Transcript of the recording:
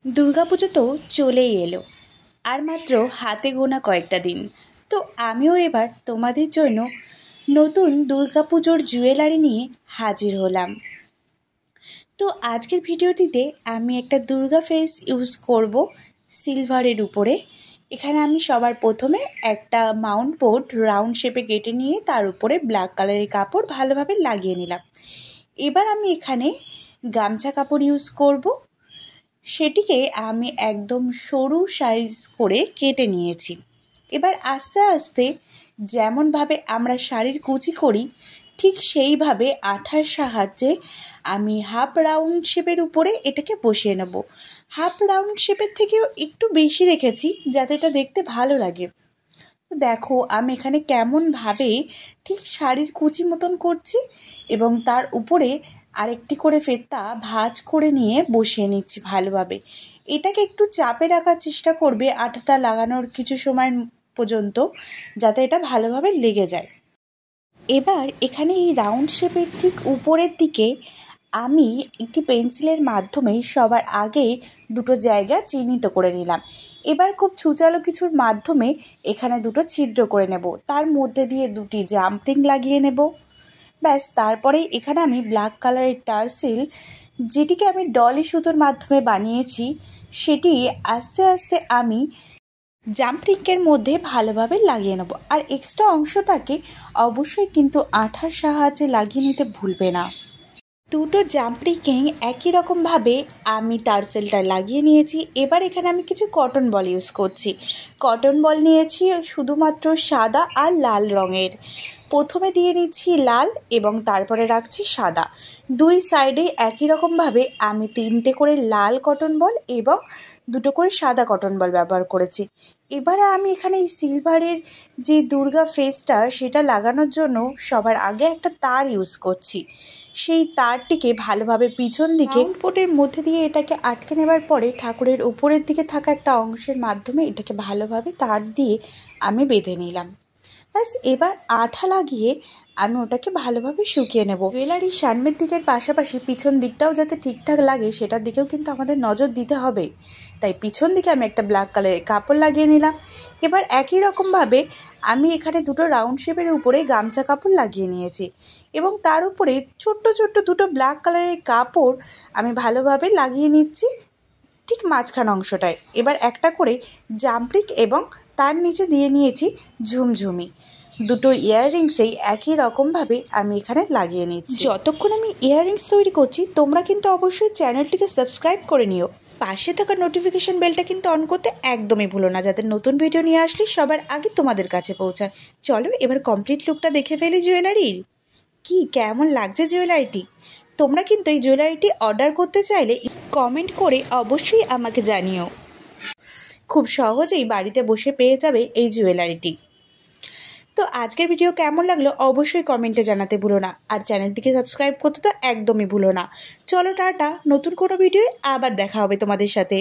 দুর্গাপুজো তো চলেই এলো, আর মাত্র হাতে গোনা কয়েকটা দিন। তো আমিও এবার তোমাদের জন্য নতুন দুর্গাপুজোর জুয়েলারি নিয়ে হাজির হলাম। তো আজকের ভিডিওটিতে আমি একটা দুর্গা ফেস ইউজ করব সিলভারের উপরে। এখানে আমি সবার প্রথমে একটা মাউন্ট বোর্ড রাউন্ড শেপে কেটে নিয়ে তার উপরে ব্ল্যাক কালারের কাপড় ভালোভাবে লাগিয়ে নিলাম। এবার আমি এখানে গামছা কাপড় ইউজ করব, সেটিকে আমি একদম সরু সাইজ করে কেটে নিয়েছি। এবার আস্তে আস্তে যেমনভাবে আমরা শাড়ির কুচি করি ঠিক সেইভাবে আঠার সাহায্যে আমি হাফ রাউন্ড শেপের উপরে এটাকে বসিয়ে নেব। হাফ রাউন্ড শেপের থেকেও একটু বেশি রেখেছি যাতে এটা দেখতে ভালো লাগে। তো দেখো আমি এখানে কেমনভাবে ঠিক শাড়ির কুচি মতন করছি এবং তার উপরে আরেকটি করে ফেতা ভাঁজ করে নিয়ে বসিয়ে নিচ্ছি ভালোভাবে। এটাকে একটু চাপে রাখার চেষ্টা করবে আঠাটা লাগানোর কিছু সময় পর্যন্ত, যাতে এটা ভালোভাবে লেগে যায়। এবার এখানে এই রাউন্ড শেপের ঠিক উপরের দিকে আমি একটি পেন্সিলের মাধ্যমে সবার আগে দুটো জায়গা চিহ্নিত করে নিলাম। এবার খুব ছুচালো কিছুর মাধ্যমে এখানে দুটো ছিদ্র করে নেব, তার মধ্যে দিয়ে দুটি জাম্পিং লাগিয়ে নেব। ব্যাস, তারপরে এখানে আমি ব্ল্যাক কালারের টার্সেল, যেটিকে আমি ডলি সুতোর মাধ্যমে বানিয়েছি, সেটি আস্তে আস্তে আমি জাম্পিংয়ের মধ্যে ভালোভাবে লাগিয়ে নেব। আর এক্সট্রা অংশটাকে অবশ্যই কিন্তু আঠার সাহায্যে লাগিয়ে নিতে ভুলবে না। দুটো জাম্পিংয়ে একই রকমভাবে আমি টার্সেলটা লাগিয়ে নিয়েছি। এবার এখানে আমি কিছু কটন বল ইউজ করছি। কটন বল নিয়েছি শুধুমাত্র সাদা আর লাল রঙের। প্রথমে দিয়ে নিচ্ছি লাল এবং তারপরে রাখছি সাদা। দুই সাইডে একই রকমভাবে আমি 3টে করে লাল কটন বল এবং 2টো করে সাদা কটন বল ব্যবহার করেছি। এবারে আমি এখানে এই সিলভারের যে দুর্গা ফেসটা সেটা লাগানোর জন্য সবার আগে একটা তার ইউজ করছি। সেই তারটিকে ভালোভাবে পিছন দিকে পোটের মধ্যে দিয়ে এটাকে আটকে নেবার পরে ঠাকুরের উপরের দিকে থাকা একটা অংশের মাধ্যমে এটাকে ভালোভাবে তার দিয়ে আমি বেঁধে নিলাম। ব্যাস, এবার আঠা লাগিয়ে আমি ওটাকে ভালোভাবে শুকিয়ে নেব। জুয়েলারির সামনের দিকের পাশাপাশি পিছন দিকটাও যাতে ঠিকঠাক লাগে সেটার দিকেও কিন্তু আমাদের নজর দিতে হবে। তাই পিছন দিকে আমি একটা ব্ল্যাক কালারের কাপড় লাগিয়ে নিলাম। এবার একই রকমভাবে আমি এখানে দুটো রাউন্ড শেপের উপরে গামছা কাপড় লাগিয়ে নিয়েছি এবং তার উপরে ছোট্ট ছোট্ট দুটো ব্ল্যাক কালারের কাপড় আমি ভালোভাবে লাগিয়ে নিচ্ছি ঠিক মাঝখান অংশটায়। এবার একটা করে জাম্পিং এবং তার নিচে দিয়ে নিয়েছি ঝুমঝুমি। দুটো ইয়াররিংসেই একই রকমভাবে আমি এখানে লাগিয়ে নিচ্ছি। যতক্ষণ আমি ইয়াররিংস তৈরি করছি তোমরা কিন্তু অবশ্যই চ্যানেলটিকে সাবস্ক্রাইব করে নিও। পাশে থাকা নোটিফিকেশন বেলটা কিন্তু অন করতে একদমই ভুলো না, যাতে নতুন ভিডিও নিয়ে আসলে সবার আগে তোমাদের কাছে পৌঁছায়। চলো এবার কমপ্লিট লুকটা দেখে ফেলি জুয়েলারির। কি কেমন লাগছে জুয়েলারিটি? তোমরা কিন্তু এই জুয়েলারিটি অর্ডার করতে চাইলে কমেন্ট করে অবশ্যই আমাকে জানিও। খুব সহজেই বাড়িতে বসে পেয়ে যাবে এই জুয়েলারিটি। তো আজকের ভিডিও কেমন লাগলো অবশ্যই কমেন্টে জানাতে ভুলো না, আর চ্যানেলটিকে সাবস্ক্রাইব করতে তো একদমই ভুলো না। চলো টাটা, নতুন কোনো ভিডিও আবার দেখা হবে তোমাদের সাথে।